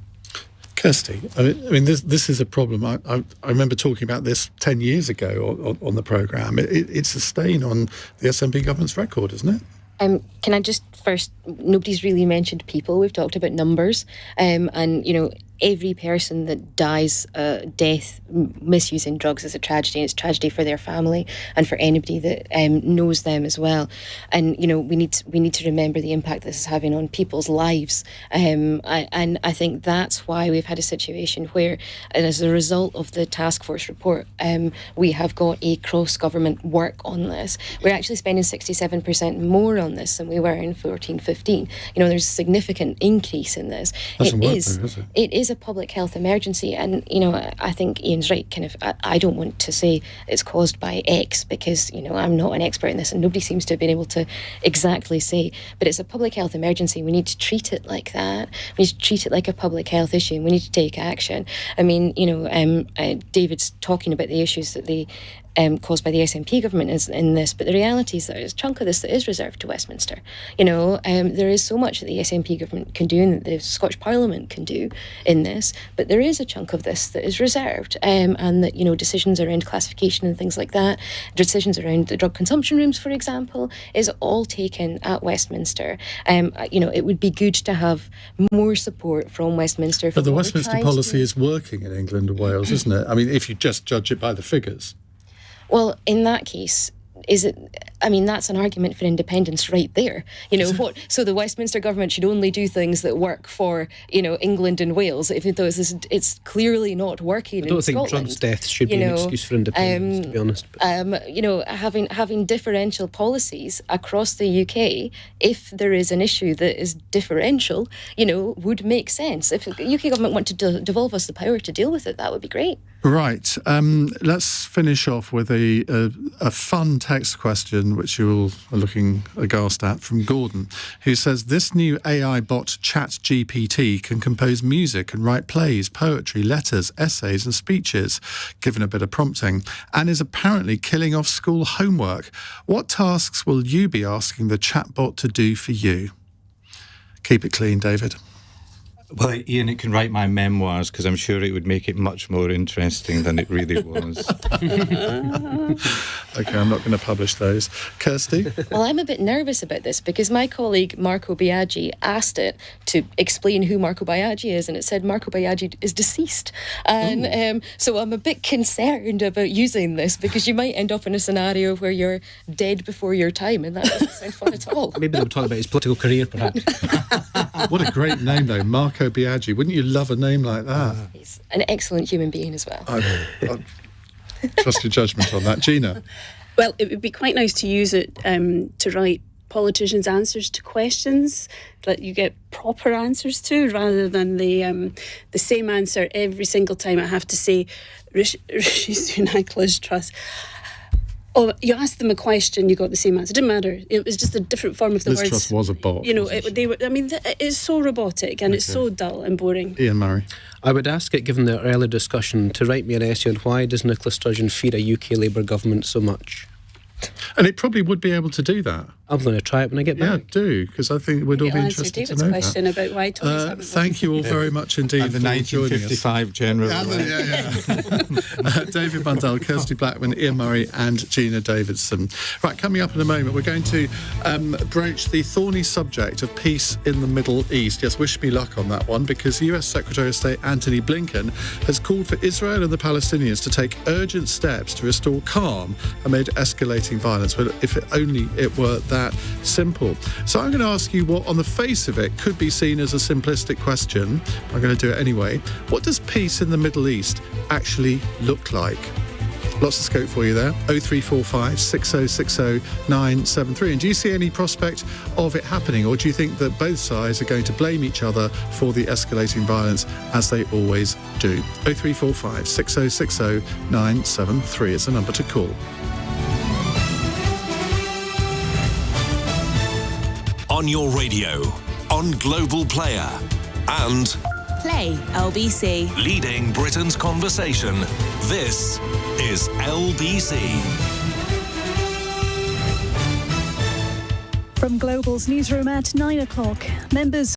Kirsty, I mean, this is a problem. I remember talking about this 10 years ago on the programme. It's a stain on the SNP government's record, isn't it? Can I just first, nobody's really mentioned people. We've talked about numbers, and every person that dies death misusing drugs is a tragedy, and it's a tragedy for their family and for anybody that knows them as well. And we need to remember the impact this is having on people's lives. And I think that's why we've had a situation where, as a result of the task force report, we have got a cross-government work on this. We're actually spending 67% more on this than we were in 14-15. There's a significant increase in this. It is a public health emergency, and I think Ian's right. I don't want to say it's caused by X, because I'm not an expert in this, and nobody seems to have been able to exactly say. But it's a public health emergency. We need to treat it like that. We need to treat it like a public health issue, and we need to take action. I mean, David's talking about the issues that they caused by the SNP government is in this, but the reality is that there's a chunk of this that is reserved to Westminster. There is so much that the SNP government can do and that the Scottish Parliament can do in this, but there is a chunk of this that is reserved, and that decisions around classification and things like that, decisions around the drug consumption rooms, for example, is all taken at Westminster. It would be good to have more support from Westminster. But the Westminster policy is working in England and Wales, isn't it? I mean, if you just judge it by the figures. Well, in that case, that's an argument for independence right there. So the Westminster government should only do things that work for, England and Wales, even though it's clearly not working in Scotland. I don't think drugs deaths should be an excuse for independence, to be honest. Having differential policies across the UK, if there is an issue that is differential, would make sense. If the UK government want to devolve us the power to deal with it, that would be great. Right. Let's finish off with a fun text question, which you all are looking aghast at, from Gordon, who says, this new AI bot ChatGPT can compose music and write plays, poetry, letters, essays and speeches, given a bit of prompting, and is apparently killing off school homework. What tasks will you be asking the chatbot to do for you? Keep it clean, David. Well, Iain, it can write my memoirs, because I'm sure it would make it much more interesting than it really was. OK, I'm not going to publish those. Kirsty? Well, I'm a bit nervous about this, because my colleague Marco Biaggi asked it to explain who Marco Biaggi is, and it said Marco Biaggi is deceased. And so I'm a bit concerned about using this, because you might end up in a scenario where you're dead before your time, and that doesn't sound fun at all. Maybe they'll talk about his political career, perhaps. What a great name, though, Marco Biaggi. Wouldn't you love a name like that? He's an excellent human being as well. I trust your judgment on that. Gina? Well, it would be quite nice to use it to write politicians' answers to questions that you get proper answers to, rather than the same answer every single time. I have to say, Rishi Sunak, Liz Truss. Oh, you asked them a question, you got the same answer. It didn't matter. It was just a different form of the Liz words. Truss was a bot. It's so robotic and it's so dull and boring. Ian Murray. I would ask it, given the earlier discussion, to write me an essay on why does Nicola Sturgeon fear a UK Labour government so much. And it probably would be able to do that. I'm going to try it when I get back. Yeah, do, because I think we'd all be interested to know question that. About why Tories haven't thank you all very much indeed and the for 1955 general. David Mundell, Kirsty Blackman, Ian Murray and Gina Davidson. Right, coming up in a moment, we're going to broach the thorny subject of peace in the Middle East. Yes, wish me luck on that one, because US Secretary of State Antony Blinken has called for Israel and the Palestinians to take urgent steps to restore calm amid escalating violence. But if only it were that simple. So I'm going to ask you what, on the face of it, could be seen as a simplistic question. I'm going to do it anyway. What does peace in the Middle East actually look like? Lots of scope for you there. 0345 6060 973. And do you see any prospect of it happening, or do you think that both sides are going to blame each other for the escalating violence, as they always do? 0345 6060 973 is the number to call. On your radio, on Global Player, and Play LBC. Leading Britain's conversation. This is LBC. From Global's newsroom at 9 o'clock, members